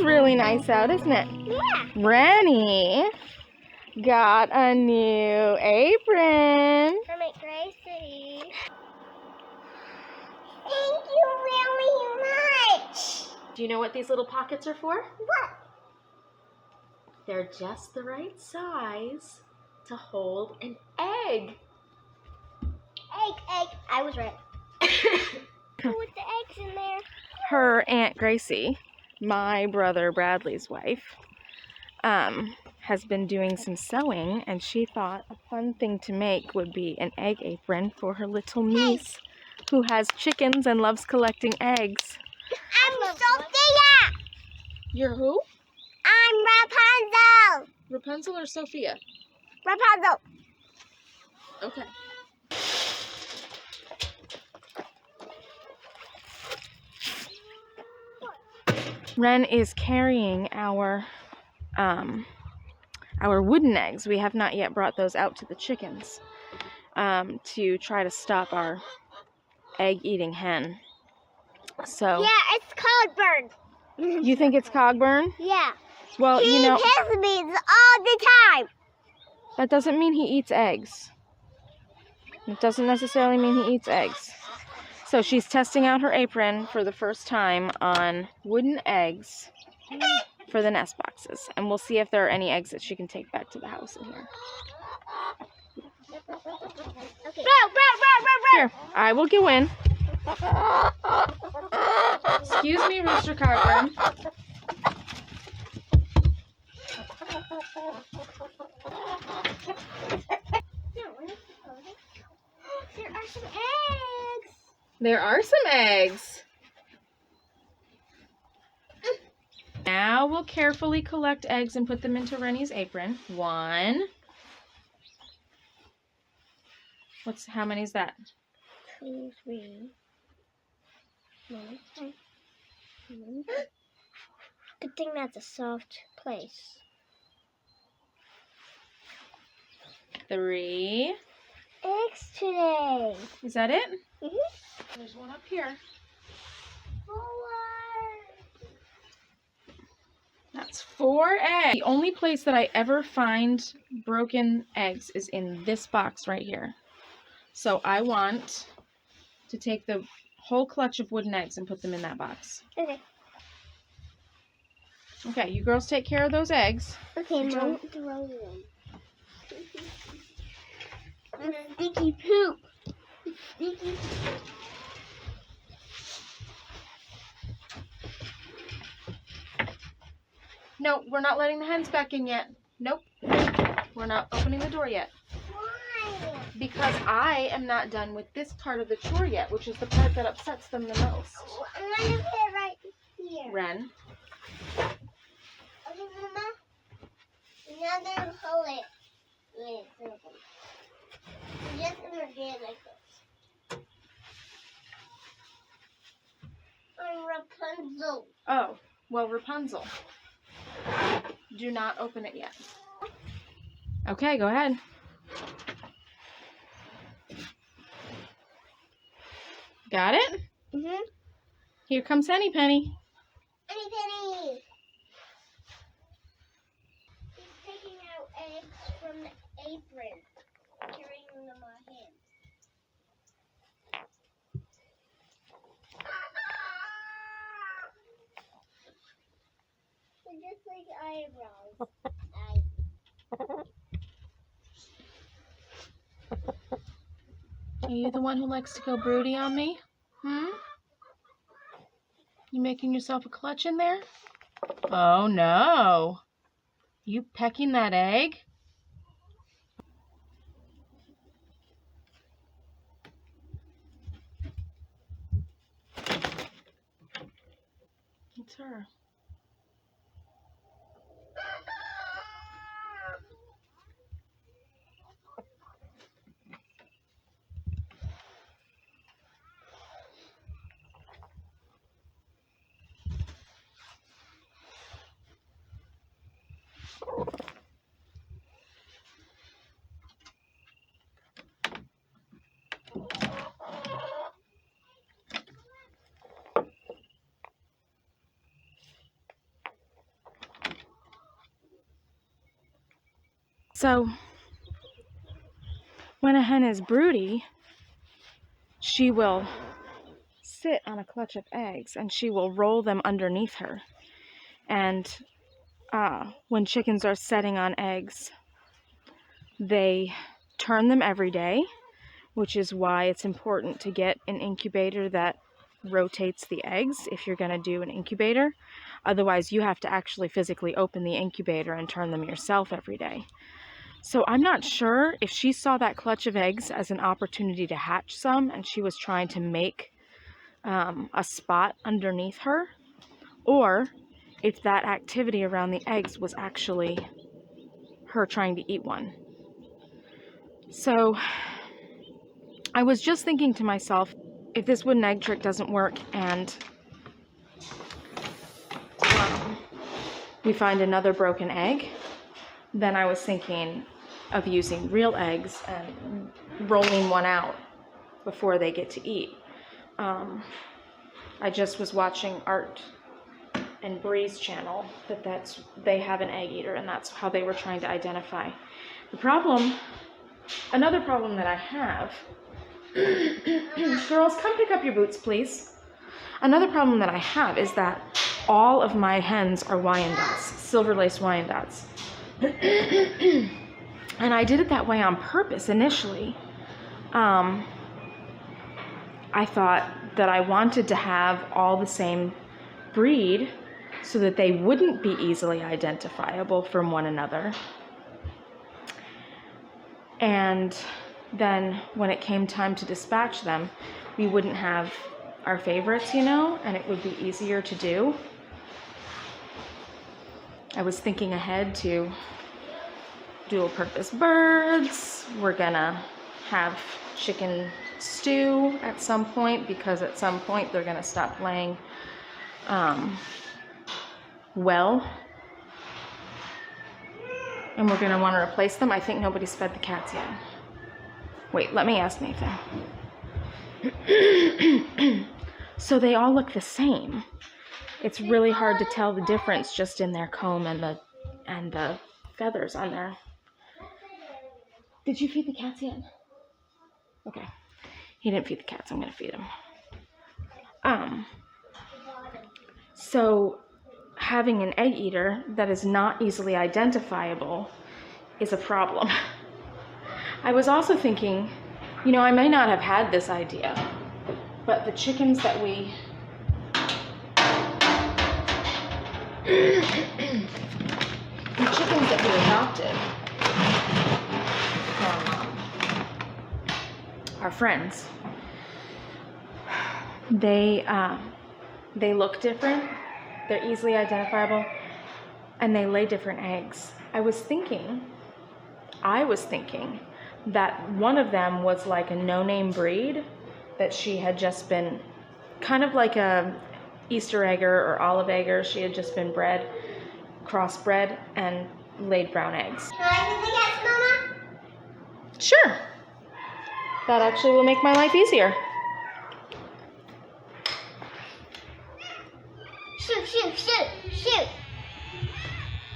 really nice out, isn't it? Yeah. Rennie got a new apron. For my Gracie. Thank you really much. Do you know what these little pockets are for? What? They're just the right size to hold an egg. Egg. I was right. Put the eggs in there. Her Aunt Gracie, my brother Bradley's wife, has been doing some sewing, and she thought a fun thing to make would be an egg apron for her little niece who has chickens and loves collecting eggs. I'm Sophia. You're who? I'm Rapunzel. Rapunzel or Sophia? Rapunzel. Okay. Ren is carrying our wooden eggs. We have not yet brought those out to the chickens to try to stop our egg-eating hen. So Yeah, it's Cogburn. you think it's Cogburn? Yeah. Well, He you know, kills me all the time. that doesn't mean he eats eggs. It doesn't necessarily mean he eats eggs. So she's testing out her apron for the first time on wooden eggs for the nest boxes. And we'll see if there are any eggs that she can take back to the house in here. Okay. Here, I will go in. Excuse me, Rooster Cogburn. There are some eggs. There are some eggs. Now we'll carefully collect eggs and put them into Rennie's apron. 1. How many is that? 2, 3. 4, 5. Good thing that's a soft place. 3. Eggs today. Is that it? Mhm. There's one up here. 4. That's 4 eggs. The only place that I ever find broken eggs is in this box right here. So I want to take the whole clutch of wooden eggs and put them in that box. Okay. Okay, you girls take care of those eggs. Okay, Mom. Don't throw them. Sticky poop. Sticky. No, we're not letting the hens back in yet. Nope. We're not opening the door yet. Why? Because I am not done with this part of the chore yet, which is the part that upsets them the most. I'm gonna put it right here. Ren. Okay, Mama. Now they'll hold it. Wait, I'm just gonna do it like this. I'm Rapunzel. Oh, well, Rapunzel. Do not open it yet. Okay, go ahead. Got it? Mhm. Here comes Henny Penny. Penny Penny. He's taking out eggs from the apron, carrying them on him. They're just like eyebrows. Are you the one who likes to go broody on me? You making yourself a clutch in there? Oh no. You pecking that egg? It's her. So when a hen is broody, she will sit on a clutch of eggs and she will roll them underneath her. And when chickens are setting on eggs, they turn them every day, which is why it's important to get an incubator that rotates the eggs if you're going to do an incubator. Otherwise, you have to actually physically open the incubator and turn them yourself every day. So I'm not sure if she saw that clutch of eggs as an opportunity to hatch some and she was trying to make a spot underneath her, or if that activity around the eggs was actually her trying to eat one. So I was just thinking to myself, if this wooden egg trick doesn't work and we find another broken egg, then I was thinking of using real eggs and rolling one out before they get to eat. I just was watching Art and Bree's channel, they have an egg eater, and that's how they were trying to identify. Another problem that I have, girls, come pick up your boots, please. Another problem that I have is that all of my hens are Wyandottes, silver lace Wyandottes. And I did it that way on purpose initially. I thought that I wanted to have all the same breed so that they wouldn't be easily identifiable from one another. And then when it came time to dispatch them, we wouldn't have our favorites, and it would be easier to do. I was thinking ahead to dual purpose birds. We're gonna have chicken stew at some point, because at some point they're gonna stop laying well, and we're gonna want to replace them. I think nobody's fed the cats yet. Wait, let me ask Nathan. So they all look the same. It's really hard to tell the difference just in their comb and the feathers on there. Did you feed the cats yet? Okay. He didn't feed the cats. I'm gonna feed them. So having an egg eater that is not easily identifiable is a problem. I was also thinking, I may not have had this idea, but the chickens that we adopted from our friends, they look different, they're easily identifiable, and they lay different eggs. I was thinking that one of them was like a no-name breed, that she had just been kind of like a Easter egger or olive egger. She had just been crossbred, and laid brown eggs. Can I feed the cats, Mama? Sure. That actually will make my life easier. Shoot.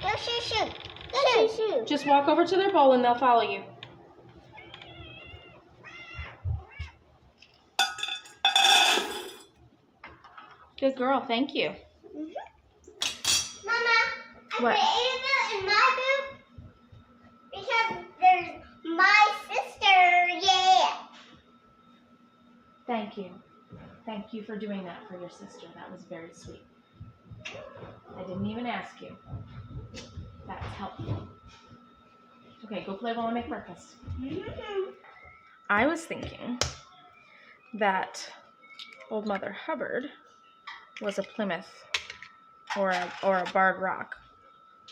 Go shoot. Go shoot. Just walk over to their bowl and they'll follow you. Good girl, thank you. Mama, What? I created it in my boot because there's my sister, yeah. Thank you. Thank you for doing that for your sister. That was very sweet. I didn't even ask you. That's helpful. Okay, go play while I make breakfast. I was thinking that Old Mother Hubbard was a Plymouth or a Barred Rock.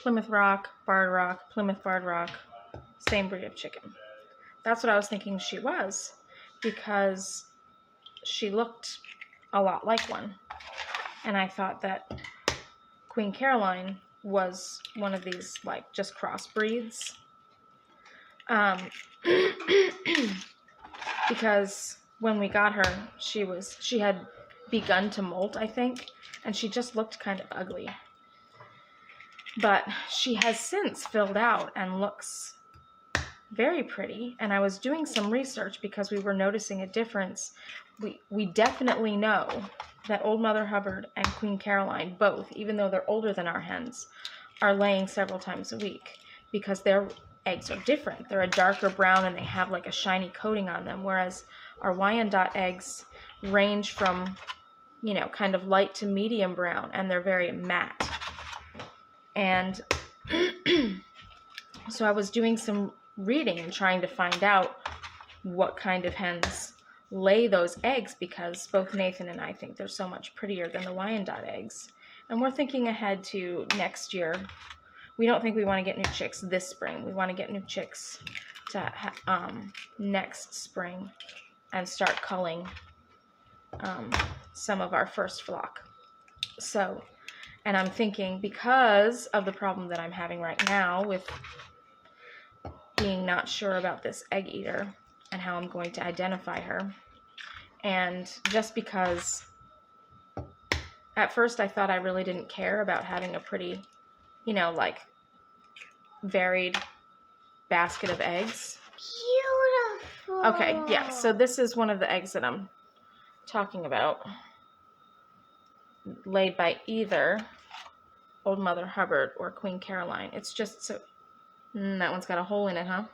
Plymouth Rock, Barred Rock, Plymouth Barred Rock, same breed of chicken. That's what I was thinking she was, because she looked a lot like one. And I thought that Queen Caroline was one of these, like, just crossbreeds. Because when we got her, she had begun to molt, I think, and she just looked kind of ugly. But she has since filled out and looks very pretty. And I was doing some research because we were noticing a difference. We definitely know that Old Mother Hubbard and Queen Caroline both, even though they're older than our hens, are laying several times a week because their eggs are different. They're a darker brown and they have like a shiny coating on them, whereas our Wyandotte eggs range from, you know, kind of light to medium brown, and they're very matte. And so I was doing some reading and trying to find out what kind of hens lay those eggs, because both Nathan and I think they're so much prettier than the Wyandotte eggs. And we're thinking ahead to next year. We don't think we want to get new chicks this spring. We want to get new chicks to next spring and start culling some of our first flock. So, and I'm thinking, because of the problem that I'm having right now with being not sure about this egg eater and how I'm going to identify her, and just because at first I thought I really didn't care about having a pretty, you know, like varied basket of eggs. Beautiful. Okay, yeah, so this is one of the eggs that I'm talking about, laid by either Old Mother Hubbard or Queen Caroline. It's just so, that one's got a hole in it, huh?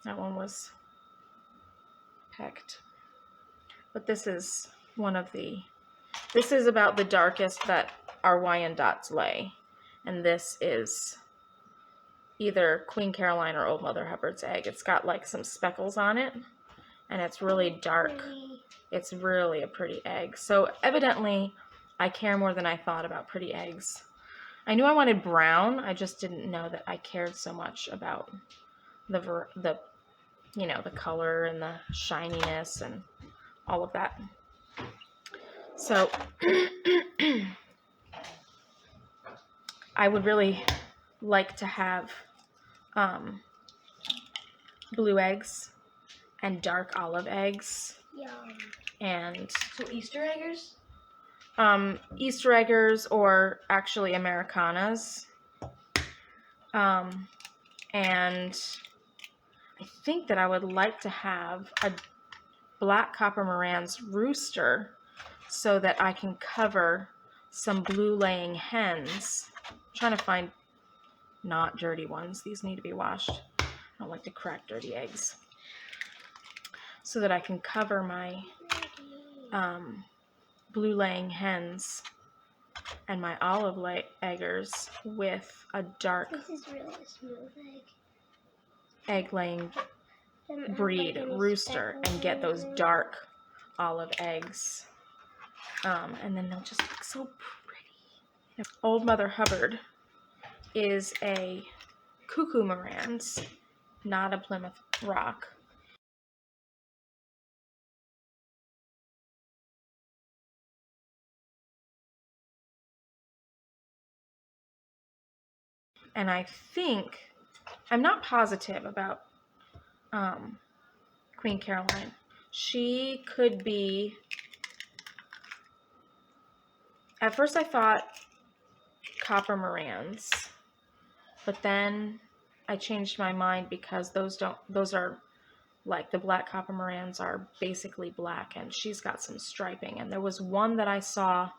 That one was pecked. But this is one of the, this is about the darkest that our Wyandottes lay. And this is either Queen Caroline or Old Mother Hubbard's egg. It's got like some speckles on it, and it's really dark. It's really a pretty egg. So evidently, I care more than I thought about pretty eggs. I knew I wanted brown. I just didn't know that I cared so much about the you know, the color and the shininess and all of that. So I would really like to have blue eggs and dark olive eggs. Yum. And So Easter eggers? Easter eggers, or actually Americanas. And I think that I would like to have a black copper Moran's rooster so that I can cover some blue laying hens. I'm trying to find not dirty ones. These need to be washed. I don't like to crack dirty eggs. So that I can cover my blue laying hens and my olive eggers with a dark This is really a smooth egg laying egg. breed rooster and get those dark olive eggs. And then they'll just look so pretty. Old Mother Hubbard is a cuckoo Moran's, not a Plymouth Rock. And I think, I'm not positive about Queen Caroline. She could be, at first I thought copper Moran's, but then I changed my mind because those are like, the black copper Moran's are basically black, and she's got some striping. And there was one that I saw,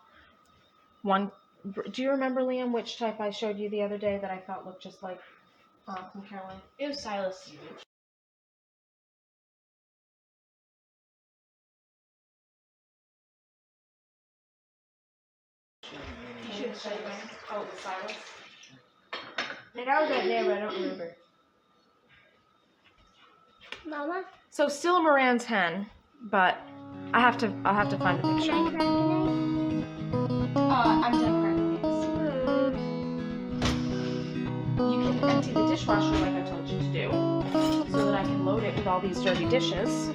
do you remember, Liam, which type I showed you the other day that I thought looked just like Queen Caroline? It was Silas. You should show me. Oh, the Silas. And I was right there, but I don't remember. Mama, So still a Moran's hen, but I'll have to find a can picture. I crack an I'm done cracking You can empty the dishwasher like I told you to do, so that I can load it with all these dirty dishes.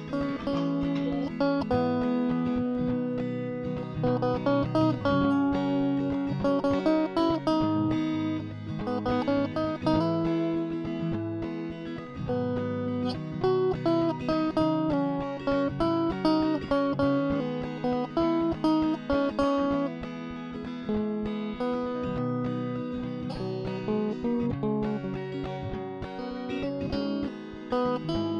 Bye.